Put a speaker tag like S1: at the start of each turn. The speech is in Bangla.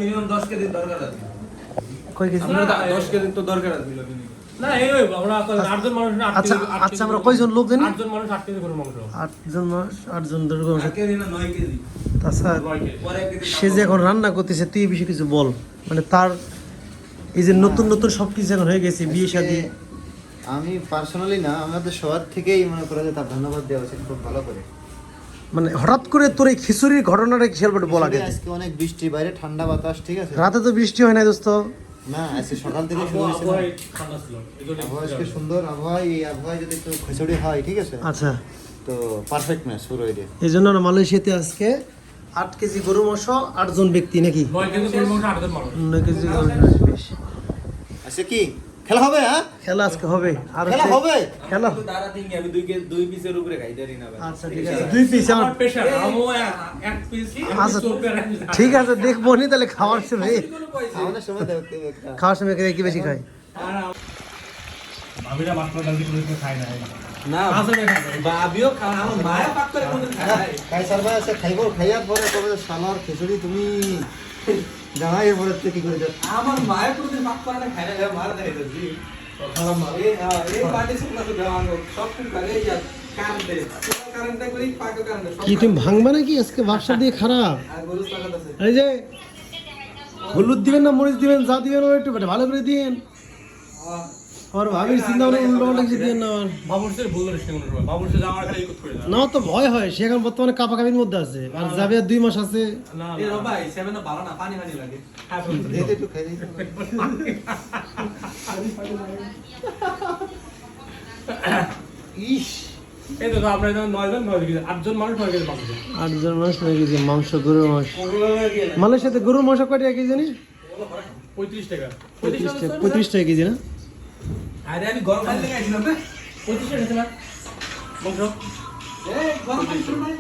S1: মিনিমাম 10 কেজি দরকার আছে।
S2: কয় কেজি?
S1: আমরা 10 কেজি তো দরকার আছে মিনিমাম।
S3: না এই আমরা 8 জন মানুষ না 8
S2: আচ্ছা আচ্ছা আমরা কয়জন লোক জানি?
S3: 8 জন মানুষ 8 কেজি করে মাংস।
S2: 8 জন ধরে মাংস।
S1: 8 কেজি না 9 কেজি।
S2: তাছাড়া
S3: 9 কেজি।
S1: পরে 1 কেজি
S2: সে যে এখন রান্না করতেছে তুই বেশি কিছু বল, মানে তার এই যে নতুন নতুন সবকিছু এখন হয়ে গেছে, বিয়ে শাদী।
S4: আমি পার্সোনালি না, আমাদের সবার থেকেই মনে করে যে তার ধন্যবাদ দেওয়া উচিত খুব ভালো করে।
S2: মানে হঠাৎ করে তোর এই খিচুড়ির ঘটনাটা কিসের বলে বলা গেছে?
S4: আজকে অনেক বৃষ্টি, বাইরে ঠান্ডা বাতাস, ঠিক আছে?
S2: রাতে তো বৃষ্টি হয় না দোস্ত।
S4: না আজকে সকাল থেকে শুরু হয়েছে।
S3: আবহাওয়া ঠান্ডা ছিল।
S4: আবহাওয়া আজকে সুন্দর আবহাওয়া, এই আবহাওয়ায় যদি একটু খিচুড়ি হয়, ঠিক আছে,
S2: আচ্ছা
S4: তো পারফেক্ট ম্যাচ পুরো এরিয়া।
S2: এই জন্য না মালয়েশিয়াতে আজকে 8 কেজি গরু মাংস 8 জন ব্যক্তি নাকি?
S3: 9 কেজি করে মাংস 8 জন মানুষ।
S2: 9 কেজি গরু মাংস বেশ।
S4: আচ্ছা কি খেলা হবে? হ্যাঁ
S2: খেলা আজকে হবে। আর
S4: খেলা হবে।
S2: খেলা
S1: তো দাঁড়া দিঙ্গি আমি 2 পিসের উপরে খাই দেরি না ভাই।
S2: আচ্ছা ঠিক আছে 2 পিস আমার।
S3: আমার প্রেসার আমও এক পিস
S2: আচ্ছা ঠিক আছে দেখবো নি তাহলে খাওয়ার সময়।
S4: আমাদের সময় দেখতে একটা
S2: খাওয়ার সময় কি বেশি খায়?
S3: ভাবিরা মাছ ডাল দিয়ে পুরো খায় না।
S1: না ভাবিও খাওয়া আমার মায়া পাক করে কোন খায়।
S4: খাই সার ভাই আছে, খাইবো, খাইয়ার পরে কবে সালার খিচুড়ি তুমি জামাইয়ের পরে থেকে কি করে যাও?
S1: আমার মায়া কোনদিন পাক করে না, খায় না, মার দেয় দিছি। এই পার্টি শুকনা তো দেওয়া সব কিছু লাগে ইয়া কারণে কারণটা করি পাক কারণে সব
S2: কি তুমি ভাঙবা নাকি আজকে ব্যবসা দিয়ে খারাপ?
S1: আর গরু লাগাত আছে।
S2: এই যে হলুদ দিবেন না মরিচ দিবেন, যা দিবেন ওই একটু ভালো করে দিন। আর ভাবির চিন্তা ভাবনা উল্টো পাল্টা কিছু দিবেন না। আমার
S3: বাবুর্চের ভুল করিস কোনো সময়। বাবুর্চে যাওয়ার খালি ইকত করে দাও।
S2: না তো ভয় হয়, সে এখন বর্তমানে কাপাকাপির মধ্যে আছে, আর যাবে আর 2 মাস আছে।
S3: না
S1: এই রবাই 7 ভালো না, পানি পানি লাগে।
S4: এই একটু খাই দিই। ইস
S3: এই তো আমরা 9 জন 9 কেজি 8 জন মানুষ 9 কেজি মাংস।
S2: 8 জন মাস হয়ে গেছে মাংস, গরুর মাংস। মালয়েশিয়াতে গরুর মাংস কয় টাকা কেজি জানি?
S3: 35 টাকা।
S2: 35 টাকা কেজি না?
S1: আরে আমি গরম পানি লাগাইছিলাম না।
S3: 35 টাকা না মাংস।
S1: এই গরম পানি শুরু নাই।